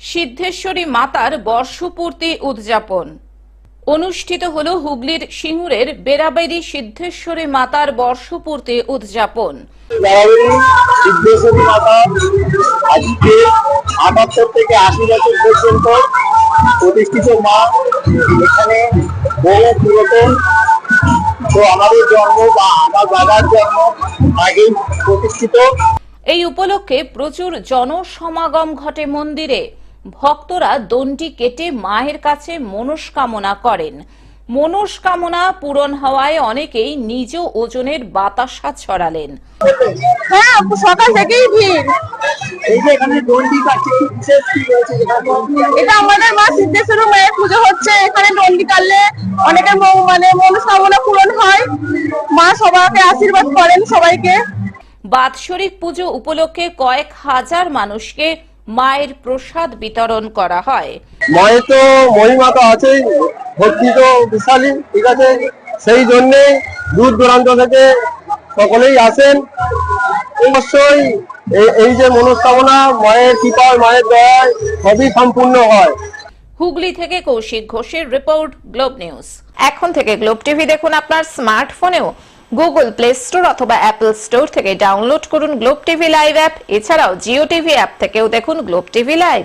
সিদ্ধেশ্বরী মাতার বর্ষপূর্তি উদযাপন অনুষ্ঠিত হলো হুগলির সিঙ্গুরের বেড়াবেড়ি সিদ্ধেশ্বরী মাতার বর্ষপূর্তি উদযাপন। সিদ্ধেশ্বরী মাতা আজকে ৭৮ থেকে ৮০ বছর পর্যন্ত প্রতিষ্ঠিত মা। এখানে বহু পুরাতন, তো আমাদের জন্ম বা আমার বাবার জন্ম আগেই প্রতিষ্ঠিত। এই উপলক্ষে প্রচুর জনসমাগম ঘটে মন্দিরে। ভক্তরা দণ্ডি কেটে মায়ের কাছে মনস্কামনা করেন। মনস্কামনা পূরণ হওয়ায় অনেকেই নিজ ওজনের বাতাসা ছড়ালেন। হ্যাঁ, সকাল থেকেই ভিড়। এই যে এখানে দণ্ডি কাটছে, বিশেষ কি রয়েছে? এটা আমাদের মা সিদ্ধেশ্বরী মায়ের পুজো হচ্ছে। এখানে দণ্ডি কাটলে অনেকের মনস্কামনা পূরণ হয়। মা সবাইকে আশীর্বাদ করেন সবাইকে। বাৎসরিক পুজো উপলক্ষে কয়েক হাজার মানুষকে মায়ের প্রসাদ বিতরণ করা হয়। মায়ের তো মহিমা তো আছেই, ভক্তি তো বিশালই, ঠিক আছে। সেই জন্যে দূর দূরান্ত থেকে সকলেই আসেন। অবশ্যই এই যে মনস্কামনা মায়ের কৃপায়, মায়ের দয়ায় সবই সম্পূর্ণ হয়। হুগলি থেকে কৌশিক ঘোষের রিপোর্ট, গ্লোব নিউজ। এখন থেকে গ্লোব টিভি দেখুন আপনার স্মার্টফোনেও। গুগল প্লে স্টোর অথবা অ্যাপল স্টোর থেকে ডাউনলোড করুন গ্লোব টিভি লাইভ অ্যাপ। এছাড়াও জিও টিভি অ্যাপ থেকেও দেখুন গ্লোব টিভি লাইভ।